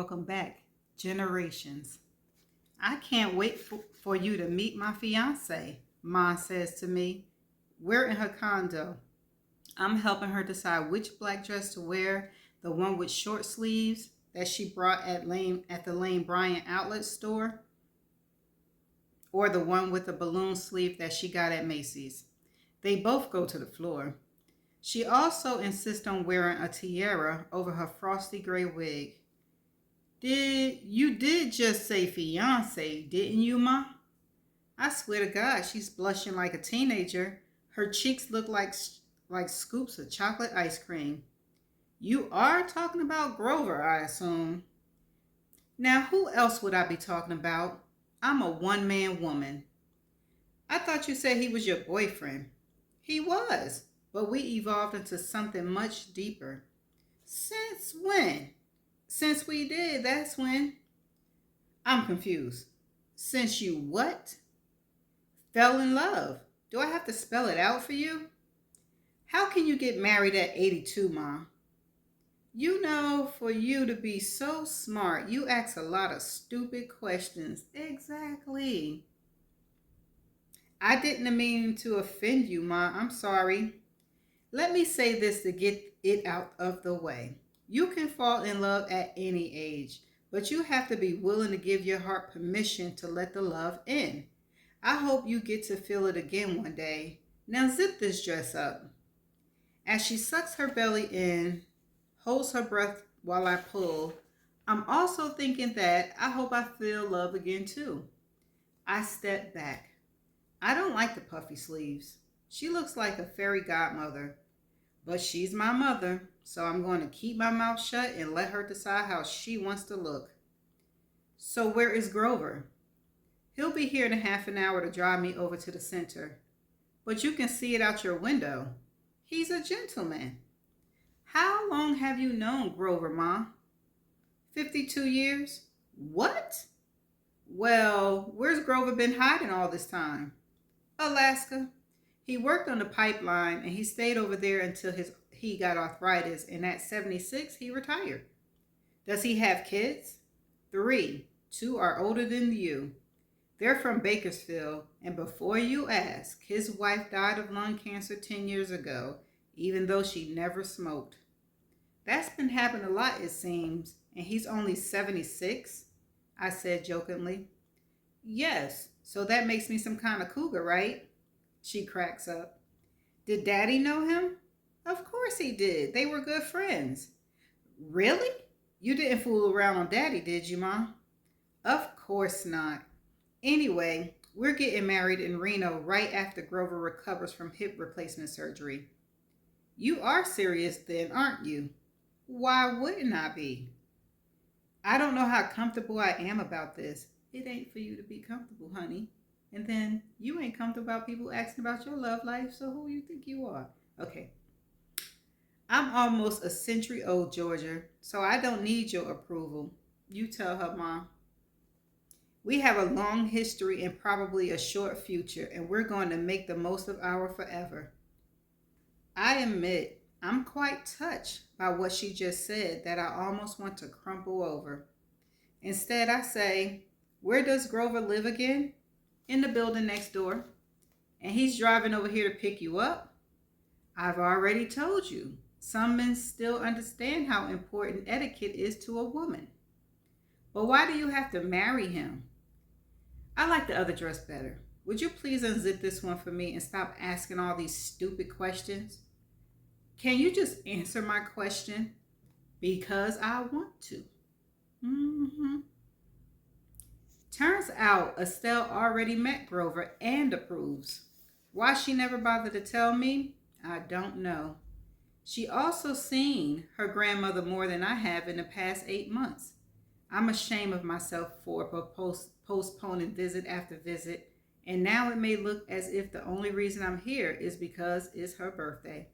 welcome back, Generations. I can't wait for you to meet my fiance, Ma says to me. We're in her condo. I'm helping her decide which black dress to wear, the one with short sleeves that she brought at the Lane Bryant outlet store, or the one with the balloon sleeve that she got at Macy's. They both go to the floor. She also insists on wearing a tiara over her frosty gray wig. Did just say fiance, didn't you, Ma? I swear to God, she's blushing like a teenager. Her cheeks look like scoops of chocolate ice cream. You are talking about Grover, I assume. Now, who else would I be talking about? I'm a one-man woman. I thought you said he was your boyfriend. He was, but we evolved into something much deeper. Since when? Since we did, that's when. I'm confused. Since you what? Fell in love. Do I have to spell it out for you? How can you get married at 82, Ma? You know, for you to be so smart, you ask a lot of stupid questions. Exactly. I didn't mean to offend you, Ma. I'm sorry. Let me say this to get it out of the way. You can fall in love at any age, but you have to be willing to give your heart permission to let the love in. I hope you get to feel it again one day. Now zip this dress up. As she sucks her belly in, holds her breath while I pull, I'm also thinking that I hope I feel love again too. I step back. I don't like the puffy sleeves. She looks like a fairy godmother, but she's my mother, so I'm going to keep my mouth shut and let her decide how she wants to look. So where is Grover? He'll be here in a half an hour to drive me over to the center. But you can see it out your window. He's a gentleman. How long have you known Grover, Ma? 52 years? What? Well, where's Grover been hiding all this time? Alaska. He worked on the pipeline and he stayed over there until he got arthritis, and at 76 he retired. Does he have kids? Three. Two are older than you. They're from Bakersfield, and before you ask, his wife died of lung cancer 10 years ago, even though she never smoked. That's been happening a lot, it seems, and he's only 76, I said jokingly. Yes, so that makes me some kind of cougar, right? She cracks up. Did Daddy know him? Of course he did. They were good friends. Really? You didn't fool around on Daddy, did you, Ma? Of course not. Anyway, we're getting married in Reno right after Grover recovers from hip replacement surgery. You are serious then, aren't you? Why wouldn't I be? I don't know how comfortable I am about this. It ain't for you to be comfortable, honey. And then you ain't comfortable about people asking about your love life, so who you think you are? Okay. I'm almost a century old, Georgia, so I don't need your approval. You tell her, Mom. We have a long history and probably a short future, and we're going to make the most of our forever. I admit I'm quite touched by what she just said that I almost want to crumple over. Instead, I say, where does Grover live again? In the building next door. And he's driving over here to pick you up? I've already told you. Some men still understand how important etiquette is to a woman. But why do you have to marry him? I like the other dress better. Would you please unzip this one for me and stop asking all these stupid questions? Can you just answer my question? Because I want to. Mm-hmm. Turns out Estelle already met Grover and approves. Why she never bothered to tell me, I don't know. She also seen her grandmother more than I have in the past 8 months. I'm ashamed of myself for postponing visit after visit, and now it may look as if the only reason I'm here is because it's her birthday.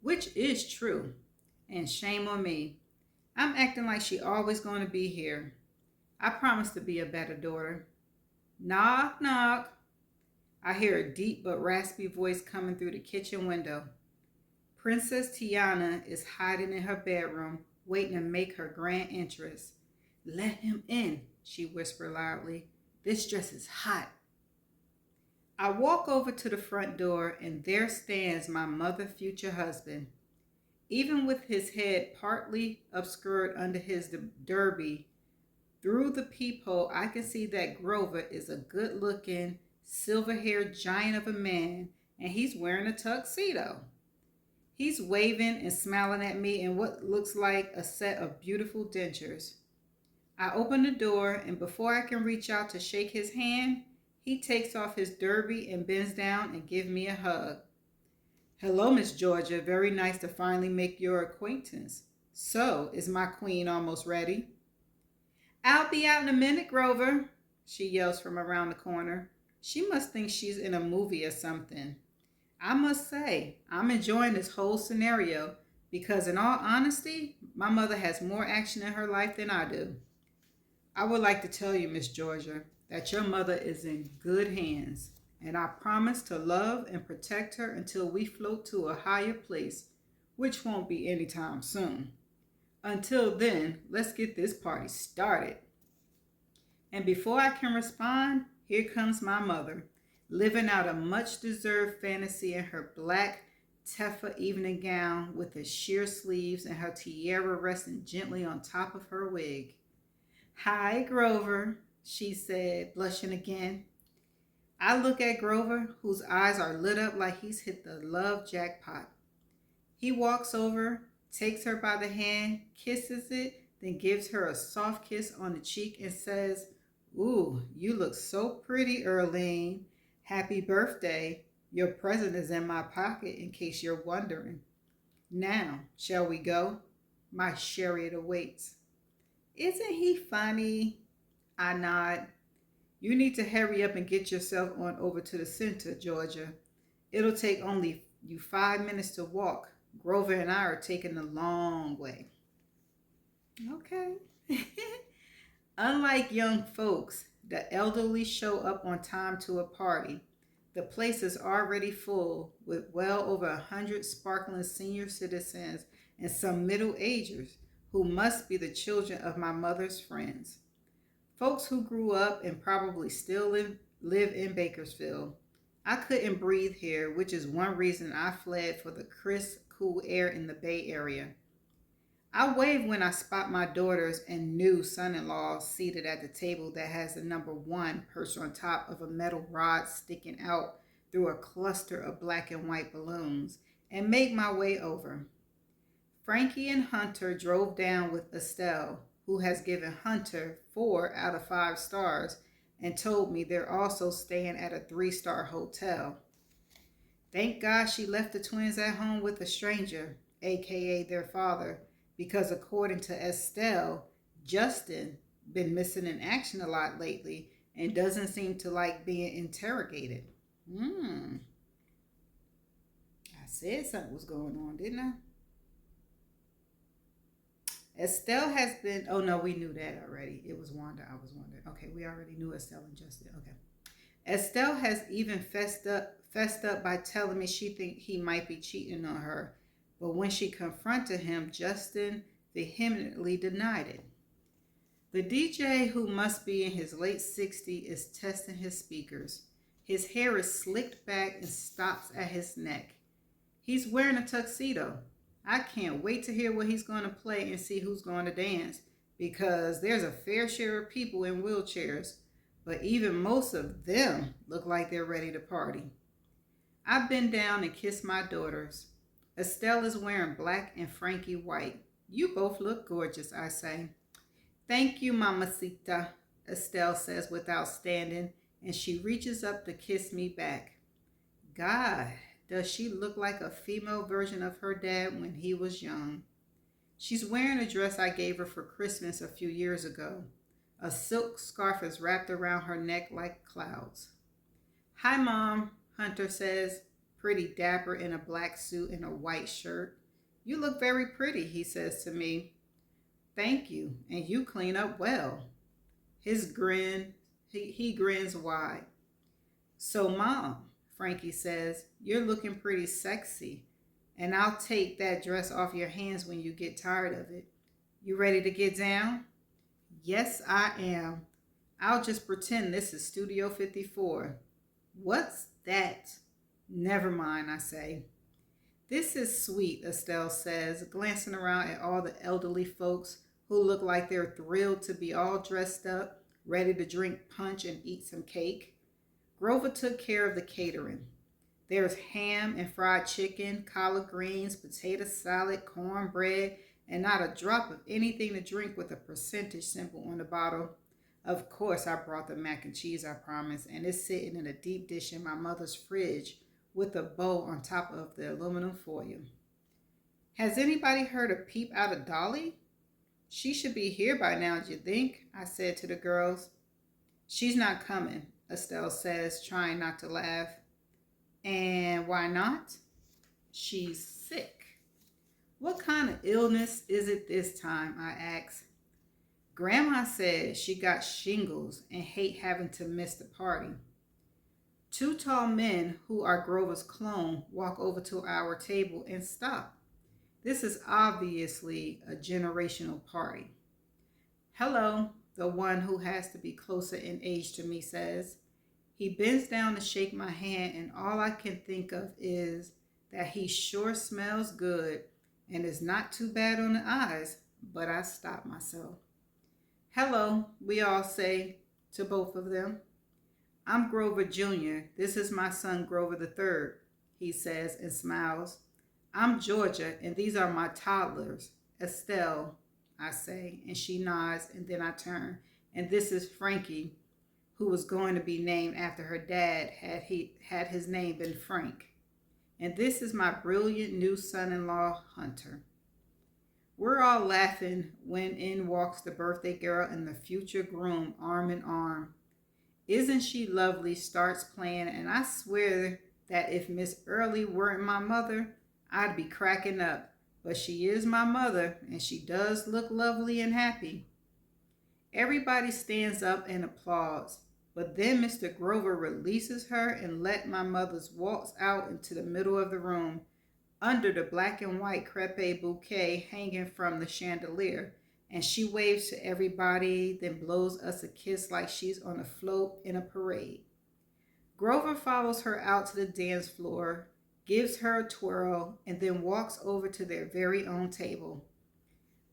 Which is true, and shame on me. I'm acting like she always going to be here. I promise to be a better daughter. Knock, knock. I hear a deep but raspy voice coming through the kitchen window. Princess Tiana is hiding in her bedroom, waiting to make her grand entrance. Let him in, she whispered loudly. This dress is hot. I walk over to the front door, and there stands my mother's future husband. Even with his head partly obscured under his derby, through the peephole I can see that Grover is a good looking, silver haired giant of a man, and he's wearing a tuxedo. He's waving and smiling at me in what looks like a set of beautiful dentures. I open the door, and before I can reach out to shake his hand, he takes off his derby and bends down and gives me a hug. Hello, Miss Georgia. Very nice to finally make your acquaintance. So, is my queen almost ready? I'll be out in a minute, Grover, she yells from around the corner. She must think she's in a movie or something. I must say, I'm enjoying this whole scenario because, in all honesty, my mother has more action in her life than I do. I would like to tell you, Miss Georgia, that your mother is in good hands, and I promise to love and protect her until we float to a higher place, which won't be anytime soon. Until then, let's get this party started. And before I can respond, here comes my mother, living out a much-deserved fantasy in her black Teffa evening gown with the sheer sleeves and her tiara resting gently on top of her wig. Hi, Grover, she said, blushing again. I look at Grover, whose eyes are lit up like he's hit the love jackpot. He walks over, takes her by the hand, kisses it, then gives her a soft kiss on the cheek and says, Ooh, you look so pretty, Earlene. Happy birthday. Your present is in my pocket in case you're wondering. Now, shall we go? My chariot awaits. Isn't he funny? I nod. You need to hurry up and get yourself on over to the center, Georgia. It'll take only you 5 minutes to walk. Grover and I are taking the long way. Okay. Unlike young folks, the elderly show up on time to a party. The place is already full with well over 100 sparkling senior citizens and some middle-agers who must be the children of my mother's friends. Folks who grew up and probably still live in Bakersfield. I couldn't breathe here, which is one reason I fled for the crisp, cool air in the Bay Area. I wave when I spot my daughters and new son-in-law seated at the table that has the number 1 perched on top of a metal rod sticking out through a cluster of black and white balloons, and make my way over. Frankie and Hunter drove down with Estelle, who has given Hunter 4 out of 5 stars and told me they're also staying at a 3-star hotel. Thank God she left the twins at home with a stranger, aka their father, because according to Estelle, Justin been missing in action a lot lately and doesn't seem to like being interrogated. I said something was going on, didn't I? Estelle has been, oh no, we knew that already. It was Wanda, I was wondering. Okay, we already knew Estelle and Justin. Okay. Estelle has even fessed up by telling me she thinks he might be cheating on her. But when she confronted him, Justin vehemently denied it. The DJ, who must be in his late 60s, is testing his speakers. His hair is slicked back and stops at his neck. He's wearing a tuxedo. I can't wait to hear what he's going to play and see who's going to dance, because there's a fair share of people in wheelchairs, but even most of them look like they're ready to party. I bend down and kiss my daughters. Estelle is wearing black and Frankie white. You both look gorgeous, I say. Thank you, Mamacita, Estelle says without standing, and she reaches up to kiss me back. God, does she look like a female version of her dad when he was young? She's wearing a dress I gave her for Christmas a few years ago. A silk scarf is wrapped around her neck like clouds. Hi, Mom, Hunter says, pretty dapper in a black suit and a white shirt. You look very pretty, he says to me. Thank you, and you clean up well. His grin, he grins wide. So, Mom, Frankie says, you're looking pretty sexy, and I'll take that dress off your hands when you get tired of it. You ready to get down? Yes, I am. I'll just pretend this is Studio 54. What's that? Never mind, I say. This is sweet, Estelle says, glancing around at all the elderly folks who look like they're thrilled to be all dressed up, ready to drink punch and eat some cake. Grover took care of the catering. There's ham and fried chicken, collard greens, potato salad, cornbread, and not a drop of anything to drink with a percentage symbol on the bottle. Of course, I brought the mac and cheese, I promise, and it's sitting in a deep dish in my mother's fridge with a bow on top of the aluminum foil. Has anybody heard a peep out of Dolly? She should be here by now, do you think? I said to the girls. She's not coming, Estelle says, trying not to laugh. And why not? She's sick. What kind of illness is it this time? I asked. Grandma said she got shingles and hate having to miss the party. Two tall men who are Grover's clone walk over to our table and stop. This is obviously a generational party. Hello, the one who has to be closer in age to me says. He bends down to shake my hand, and all I can think of is that he sure smells good and is not too bad on the eyes, but I stop myself. Hello, we all say to both of them. I'm Grover Jr. This is my son Grover III, he says and smiles. I'm Georgia, and these are my toddlers. Estelle, I say, and she nods, and then I turn. And this is Frankie, who was going to be named after her dad had his name been Frank. And this is my brilliant new son-in-law, Hunter. We're all laughing when in walks the birthday girl and the future groom arm in arm. Isn't she lovely starts playing, and I swear that if Miss Early weren't my mother, I'd be cracking up. But she is my mother, and she does look lovely and happy. Everybody stands up and applauds, but then Mr. Grover releases her and let my mother's waltz out into the middle of the room, under the black and white crepe bouquet hanging from the chandelier, and she waves to everybody, then blows us a kiss like she's on a float in a parade. Grover follows her out to the dance floor, gives her a twirl, and then walks over to their very own table.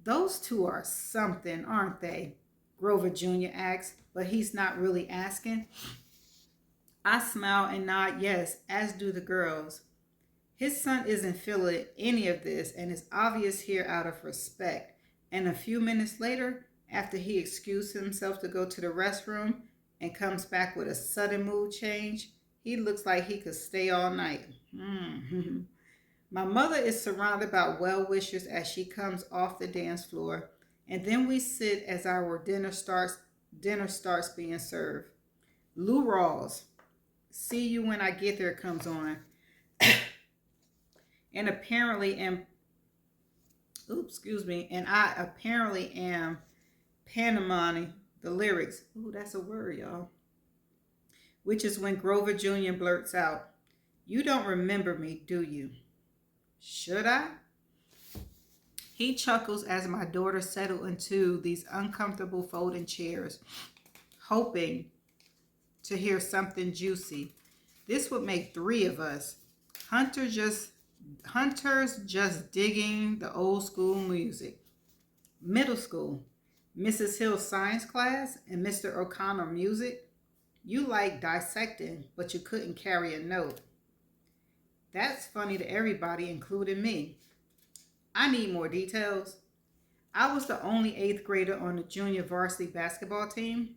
Those two are something, aren't they? Grover Jr. asks, but he's not really asking. I smile and nod yes, as do the girls. His son isn't feeling any of this and is obvious here out of respect. And a few minutes later, after he excused himself to go to the restroom and comes back with a sudden mood change, he looks like he could stay all night. My mother is surrounded by well-wishers as she comes off the dance floor, and then we sit as our dinner starts being served. Lou Rawls, See You When I Get There comes on. And I apparently am pantomiming the lyrics. Ooh, that's a word, y'all. Which is when Grover Jr. blurts out, "You don't remember me, do you?" Should I? He chuckles as my daughter settle into these uncomfortable folding chairs, hoping to hear something juicy. This would make three of us. Hunter's just digging the old school music. Middle school, Mrs. Hill's science class and Mr. O'Connor music. You like dissecting, but you couldn't carry a note. That's funny to everybody, including me. I need more details. I was the only 8th grader on the junior varsity basketball team.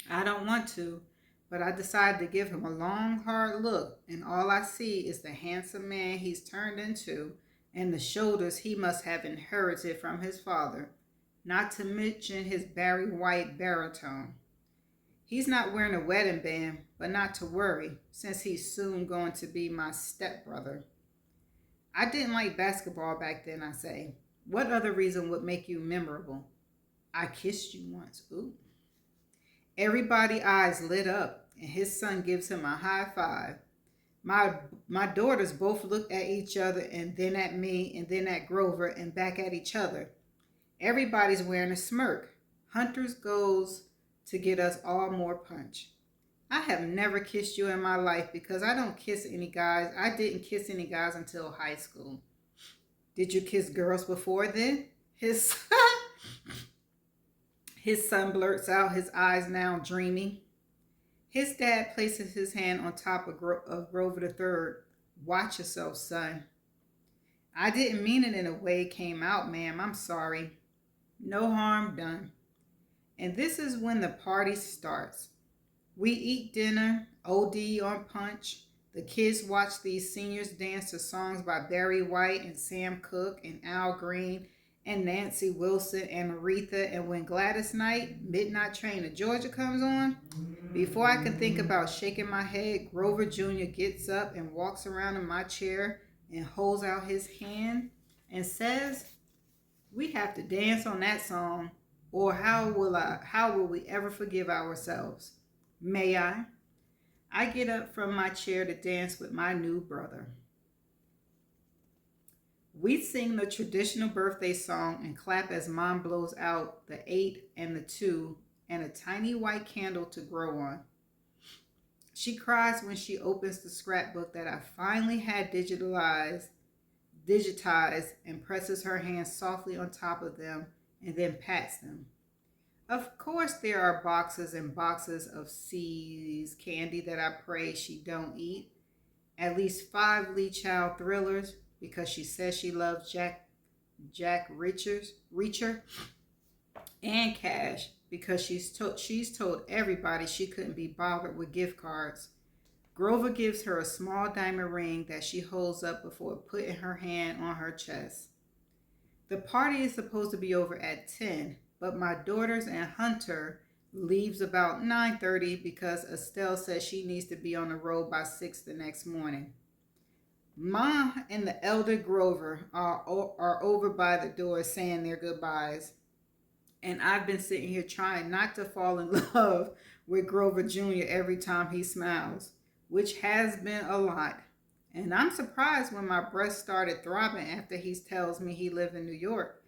I don't want to, but I decided to give him a long, hard look, and all I see is the handsome man he's turned into and the shoulders he must have inherited from his father, not to mention his Barry White baritone. He's not wearing a wedding band, but not to worry, since he's soon going to be my stepbrother. I didn't like basketball back then, I say. What other reason would make you memorable? I kissed you once. Ooh. Everybody's eyes lit up, and his son gives him a high five. My daughters both look at each other, and then at me, and then at Grover, and back at each other. Everybody's wearing a smirk. Hunter's goes to get us all more punch. I have never kissed you in my life because I don't kiss any guys. I didn't kiss any guys until high school. Did you kiss girls before then? His his son blurts out, his eyes now dreamy. His dad places his hand on top of Grover the Third. Watch yourself, son. I didn't mean it in a way it came out, ma'am. I'm sorry. No harm done. And this is when the party starts. We eat dinner, OD on punch. The kids watch these seniors dance to songs by Barry White and Sam Cooke and Al Green and Nancy Wilson and Aretha. And when Gladys Knight, Midnight Train to Georgia comes on, before I can think about shaking my head, Grover Jr. gets up and walks around in my chair and holds out his hand and says, "We have to dance on that song, or how will we ever forgive ourselves? May I?" I get up from my chair to dance with my new brother. We sing the traditional birthday song and clap as Mom blows out the 8 and the 2 and a tiny white candle to grow on. She cries when she opens the scrapbook that I finally had digitized and presses her hands softly on top of them and then pats them. Of course, there are boxes and boxes of C's candy that I pray she don't eat. At least 5 Lee Child thrillers because she says she loves Jack Reacher, and cash because she's told everybody she couldn't be bothered with gift cards. Grover gives her a small diamond ring that she holds up before putting her hand on her chest. The party is supposed to be over at 10, but my daughters and Hunter leaves about 9:30 because Estelle says she needs to be on the road by 6 the next morning. Ma and the elder Grover are over by the door saying their goodbyes. And I've been sitting here trying not to fall in love with Grover Jr. every time he smiles, which has been a lot. And I'm surprised when my breast started throbbing after he tells me he lived in New York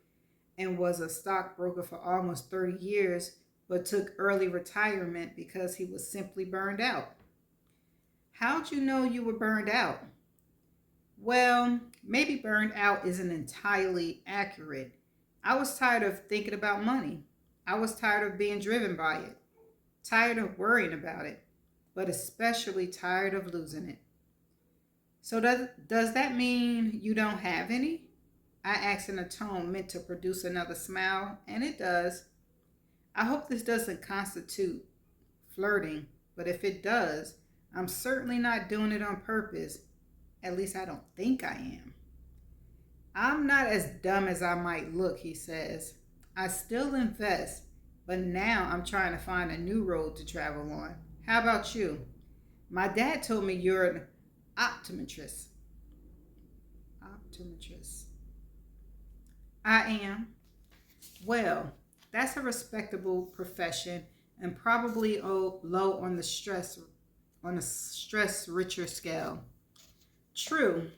and was a stockbroker for almost 30 years, but took early retirement because he was simply burned out. How'd you know you were burned out? Well, maybe burned out isn't entirely accurate. I was tired of thinking about money. I was tired of being driven by it, tired of worrying about it, but especially tired of losing it. So does that mean you don't have any? I asked in a tone meant to produce another smile, and it does. I hope this doesn't constitute flirting, but if it does, I'm certainly not doing it on purpose. At least I don't think I am. I'm not as dumb as I might look, he says. I still invest, but now I'm trying to find a new road to travel on. How about you? My dad told me you're an optometrist. Optometrist. I am. Well, that's a respectable profession and probably low on the stress richer scale. True,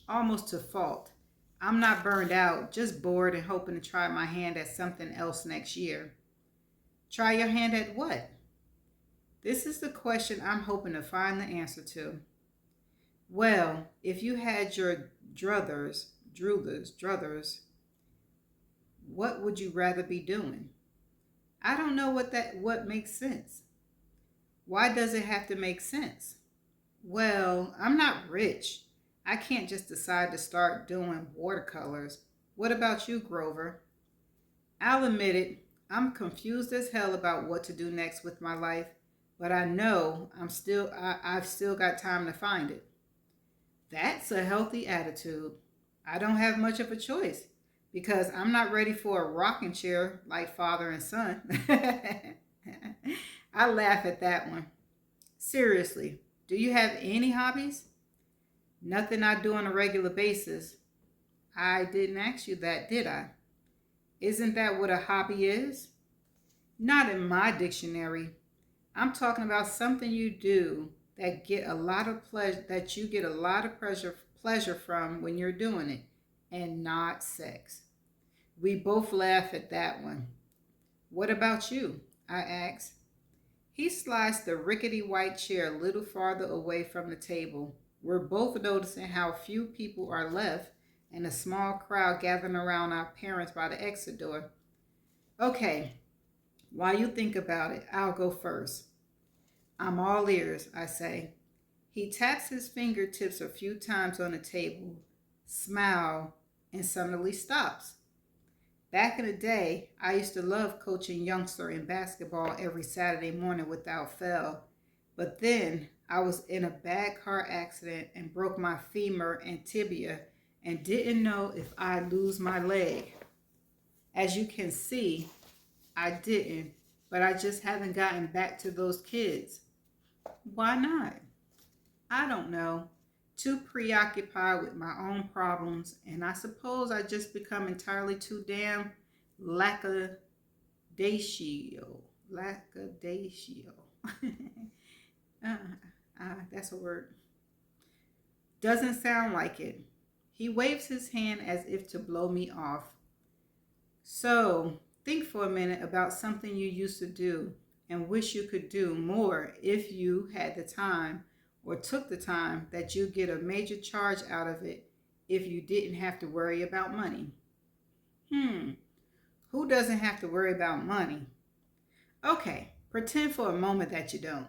almost to fault. I'm not burned out, just bored and hoping to try my hand at something else next year. Try your hand at what? This is the question I'm hoping to find the answer to. Well, if you had your druthers, what would you rather be doing? I don't know what makes sense. Why does it have to make sense? Well, I'm not rich. I can't just decide to start doing watercolors. What about you, Grover? I'll admit it, I'm confused as hell about what to do next with my life, but I know I've still got time to find it. That's a healthy attitude. I don't have much of a choice because I'm not ready for a rocking chair like father and son. I laugh at that one. Seriously, do you have any hobbies? Nothing I do on a regular basis. I didn't ask you that, did I? Isn't that what a hobby is? Not in my dictionary. I'm talking about something you do that get a lot of pleasure that you get a lot of pleasure from when you're doing it, and not sex. We both laugh at that one. What about you? I asked. He sliced the rickety white chair a little farther away from the table. We're both noticing how few people are left and a small crowd gathering around our parents by the exit door. Okay, while you think about it, I'll go first. I'm all ears, I say. He taps his fingertips a few times on the table, smiles, and suddenly stops. Back in the day, I used to love coaching youngster in basketball every Saturday morning without fail. But then I was in a bad car accident and broke my femur and tibia and didn't know if I'd lose my leg. As you can see, I didn't, but I just haven't gotten back to those kids. Why not? I don't know. Too preoccupied with my own problems, and I suppose I just become entirely too damn lackadaisical. Lackadaisical. uh, that's a word. Doesn't sound like it. He waves his hand as if to blow me off. So, think for a minute about something you used to do and wish you could do more if you had the time or took the time that you get a major charge out of it if you didn't have to worry about money. Hmm, who doesn't have to worry about money? Okay, pretend for a moment that you don't.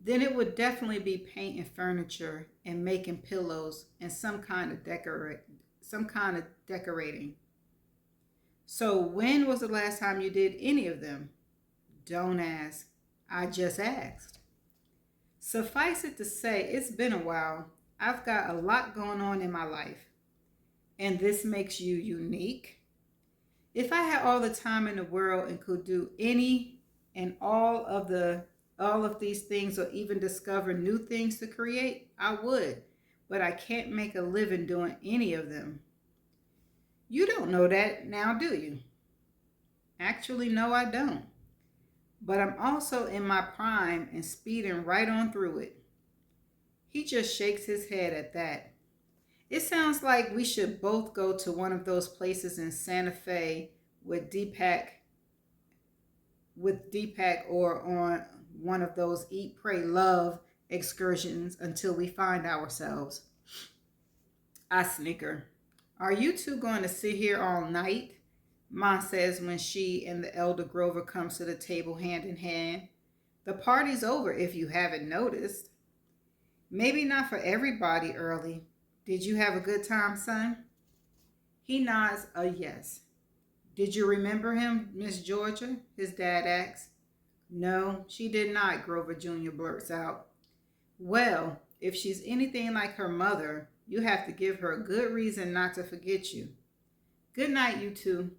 Then it would definitely be painting furniture and making pillows and some kind of decorating. So when was the last time you did any of them? Don't ask. I just asked. Suffice it to say, it's been a while. I've got a lot going on in my life. And this makes you unique. If I had all the time in the world and could do any and all of these things or even discover new things to create, I would. But I can't make a living doing any of them. You don't know that now, do you? Actually, no, I don't. But I'm also in my prime and speeding right on through it. He just shakes his head at that. It sounds like we should both go to one of those places in Santa Fe with Deepak or on one of those eat, pray, love excursions until we find ourselves. I snicker. Are you two going to sit here all night? Ma says when she and the elder Grover comes to the table hand in hand. The party's over if you haven't noticed. Maybe not for everybody, Early. Did you have a good time, son? He nods a yes. Did you remember him, Miss Georgia? His dad asks. No, she did not, Grover Jr. blurts out. Well, if she's anything like her mother, you have to give her a good reason not to forget you. Good night, you two.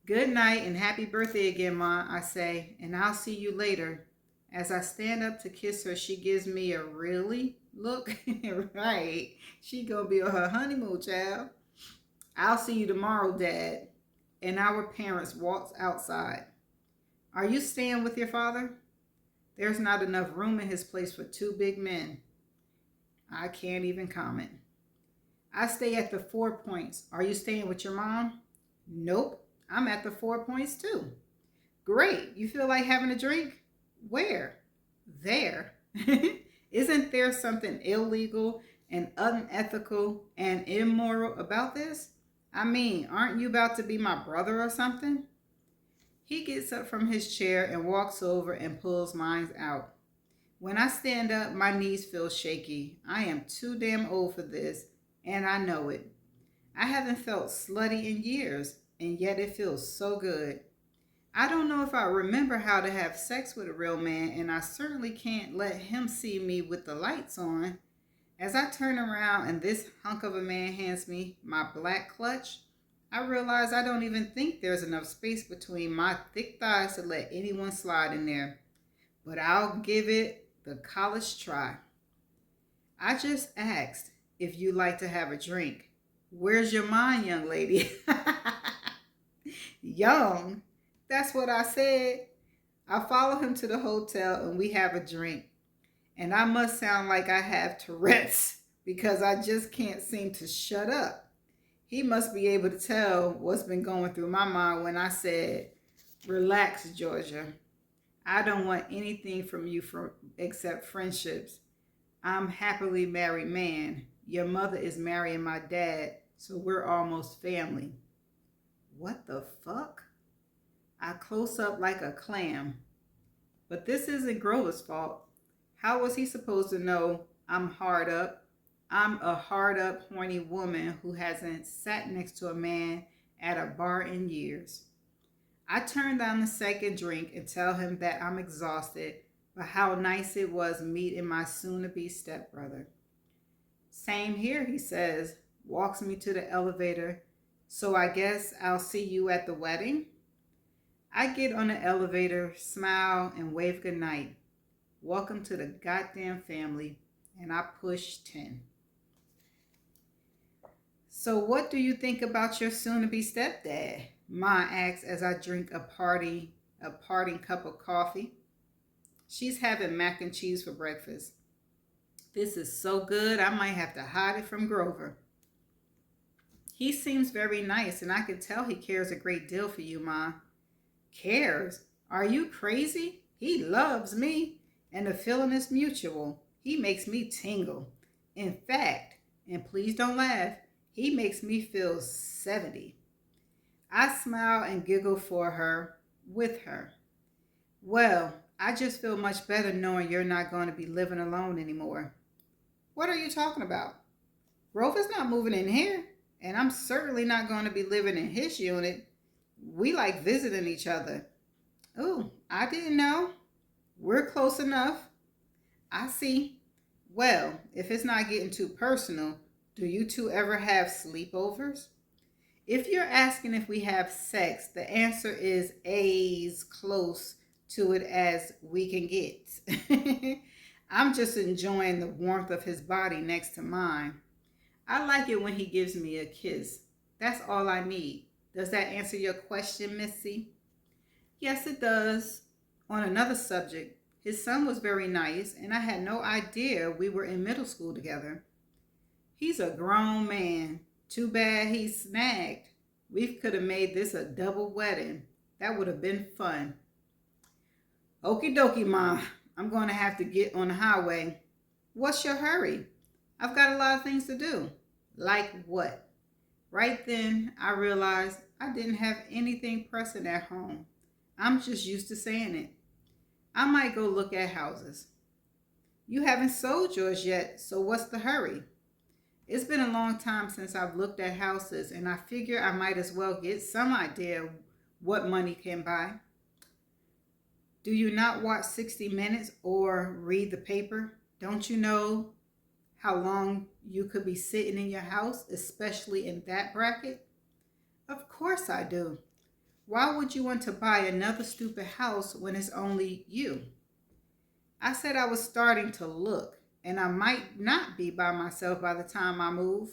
Good night and happy birthday again, Ma, I say, and I'll see you later. As I stand up to kiss her, she gives me a really look. Right. She gonna be on her honeymoon, child. I'll see you tomorrow, Dad. And our parents walks outside. Are you staying with your father? There's not enough room in his place for two big men. I can't even comment. I stay at the 4 Points. Are you staying with your mom? Nope. I'm at the 4 Points too. Great. You feel like having a drink? Where? There. Isn't there something illegal and unethical and immoral about this? I mean, aren't you about to be my brother or something? He gets up from his chair and walks over and pulls mine out. When I stand up, my knees feel shaky. I am too damn old for this, and I know it. I haven't felt slutty in years, and yet it feels so good. I don't know if I remember how to have sex with a real man, and I certainly can't let him see me with the lights on. As I turn around and this hunk of a man hands me my black clutch, I realize I don't even think there's enough space between my thick thighs to let anyone slide in there. But I'll give it the college try. I just asked if you'd like to have a drink. Where's your mind, young lady? Young? That's what I said. I follow him to the hotel and we have a drink. And I must sound like I have Tourette's because I just can't seem to shut up. He must be able to tell what's been going through my mind when I said, relax, Georgia. I don't want anything from you except friendships. I'm happily married man. Your mother is marrying my dad, so we're almost family. What the fuck? I close up like a clam. But this isn't Grover's fault. How was he supposed to know I'm hard up? I'm a hard up, horny woman who hasn't sat next to a man at a bar in years. I turn down the second drink and tell him that I'm exhausted, but how nice it was meeting my soon to be stepbrother. Same here, he says, walks me to the elevator. So I guess I'll see you at the wedding? I get on the elevator, smile, and wave goodnight. Welcome to the goddamn family, and I push 10. So what do you think about your soon-to-be stepdad? Ma asks as I drink a parting cup of coffee. She's having mac and cheese for breakfast. This is so good, I might have to hide it from Grover. He seems very nice, and I can tell he cares a great deal for you, Ma. Cares? Are you crazy? He loves me, and the feeling is mutual. He makes me tingle. In fact, and please don't laugh, he makes me feel 70. I smile and giggle for her, with her. Well, I just feel much better knowing you're not going to be living alone anymore. What are you talking about? Grover's not moving in here, and I'm certainly not going to be living in his unit. We like visiting each other. Oh, I didn't know. We're close enough. I see. Well, if it's not getting too personal, do you two ever have sleepovers? If you're asking if we have sex, the answer is as close to it as we can get. I'm just enjoying the warmth of his body next to mine. I like it when he gives me a kiss. That's all I need. Does that answer your question, Missy? Yes, it does. On another subject, his son was very nice, and I had no idea we were in middle school together. He's a grown man. Too bad he's snagged. We could have made this a double wedding. That would have been fun. Okie dokie, Ma. I'm going to have to get on the highway. What's your hurry? I've got a lot of things to do. Like what? Right then, I realized I didn't have anything pressing at home. I'm just used to saying it. I might go look at houses. You haven't sold yours yet, so what's the hurry? It's been a long time since I've looked at houses, and I figure I might as well get some idea what money can buy. Do you not watch 60 Minutes or read the paper? Don't you know how long you could be sitting in your house, especially in that bracket? Of course I do. Why would you want to buy another stupid house when it's only you? I said I was starting to look, and I might not be by myself by the time I move.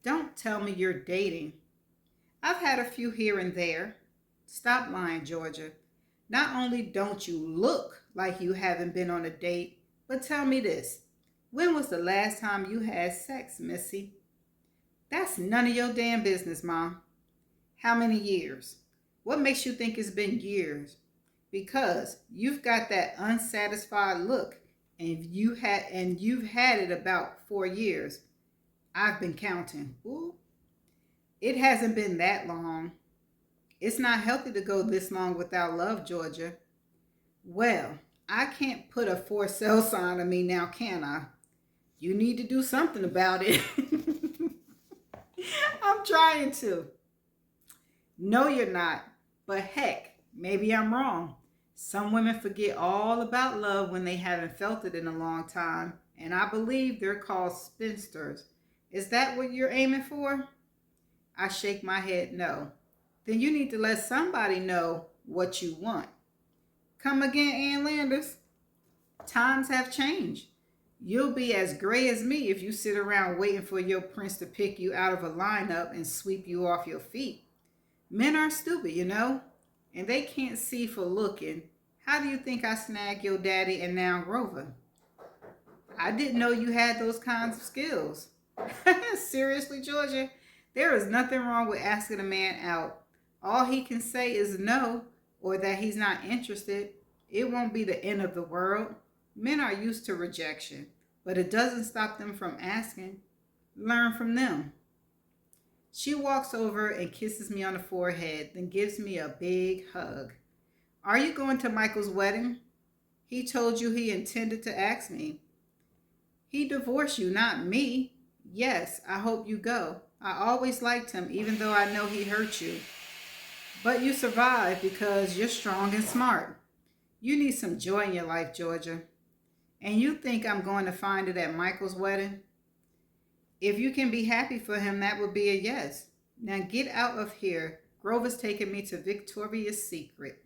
Don't tell me you're dating. I've had a few here and there. Stop lying, Georgia. Not only don't you look like you haven't been on a date, but tell me this. When was the last time you had sex, Missy? That's none of your damn business, Mom. How many years? What makes you think it's been years? Because you've got that unsatisfied look, and you've had it about 4 years. I've been counting. Ooh. It hasn't been that long. It's not healthy to go this long without love, Georgia. Well, I can't put a for sale sign on me now, can I? You need to do something about it. I'm trying to. No, you're not. But heck, maybe I'm wrong. Some women forget all about love when they haven't felt it in a long time, and I believe they're called spinsters. Is that what you're aiming for? I shake my head no. Then you need to let somebody know what you want. Come again, Ann Landers. Times have changed. You'll be as gray as me if you sit around waiting for your prince to pick you out of a lineup and sweep you off your feet. Men are stupid, you know, and they can't see for looking. How do you think I snagged your daddy and now Grover? I didn't know you had those kinds of skills. Seriously, Georgia, There is nothing wrong with asking a man out. All he can say is no or that he's not interested. It won't be the end of the world. Men are used to rejection, but it doesn't stop them from asking. Learn from them. She walks over and kisses me on the forehead, then gives me a big hug. Are you going to Michael's wedding? He told you he intended to ask me. He divorced you, not me. Yes, I hope you go. I always liked him, even though I know he hurt you. But you survived because you're strong and smart. You need some joy in your life, Georgia. And you think I'm going to find it at Michael's wedding? If you can be happy for him, that would be a yes. Now get out of here. Grover's taking me to Victoria's Secret.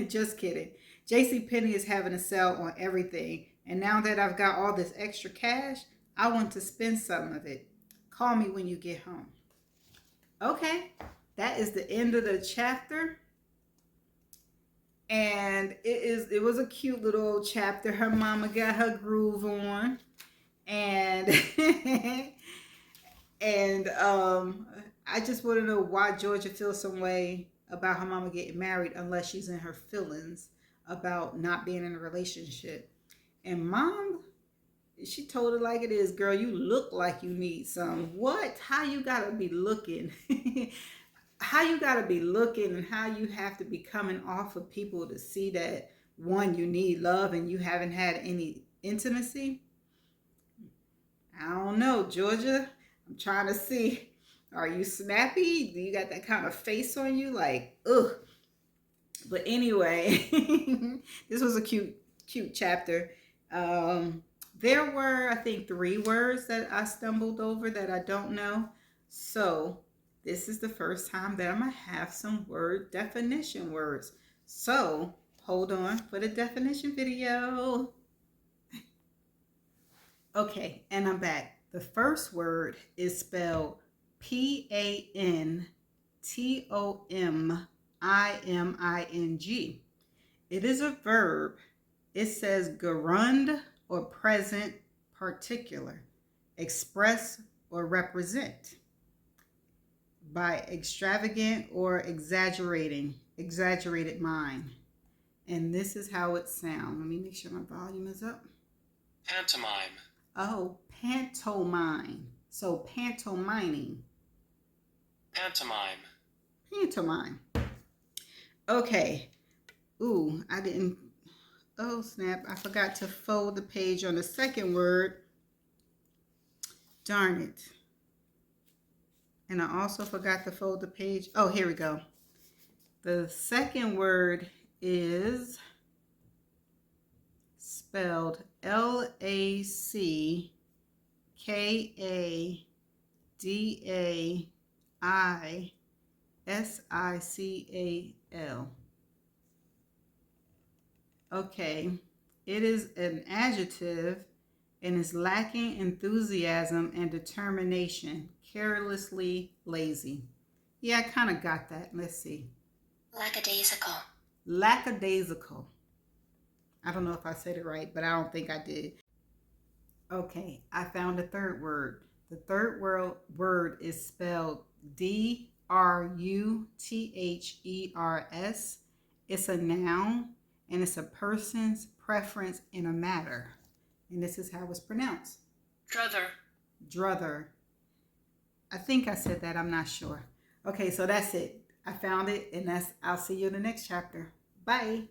Just kidding. JCPenney is having a sale on everything. And now that I've got all this extra cash, I want to spend some of it. Call me when you get home. Okay, that is the end of the chapter. And it was a cute little chapter. Her mama got her groove on. And I just want to know why Georgia feels some way about her mama getting married unless she's in her feelings about not being in a relationship. And mom, she told her like it is, girl, you look like you need some. What? How you gotta be looking? How you gotta be looking and how you have to be coming off of people to see that, one, you need love and you haven't had any intimacy? I don't know, Georgia. I'm trying to see. Are you snappy? Do you got that kind of face on you? Like, ugh. But anyway, this was a cute chapter. There were, I think, 3 words that I stumbled over that I don't know. So this is the first time that I'm going to have some definition words. So hold on for the definition video. Okay, and I'm back. The first word is spelled Pantomiming. It is a verb. It says gerund or present particular, express or represent, by extravagant or exaggerated mind. And this is how it sounds. Let me make sure my volume is up. Pantomime. Oh, pantomime. So pantomiming. Pantomime. Pantomime. Okay. Ooh, I didn't. Oh, snap. I forgot to fold the page on the second word. Darn it. And I also forgot to fold the page. Oh, here we go. The second word is spelled Lakadaisical. Okay, it is an adjective and is lacking enthusiasm and determination, carelessly lazy. Yeah, I kind of got that. Let's see. Lackadaisical. Lackadaisical. I don't know if I said it right, but I don't think I did. Okay, I found a third word. The third word is spelled Druthers. It's a noun and it's a person's preference in a matter. And this is how it's pronounced. Druther. Druther. I think I said that. I'm not sure. Okay, so that's it. I found it, and I'll see you in the next chapter. Bye.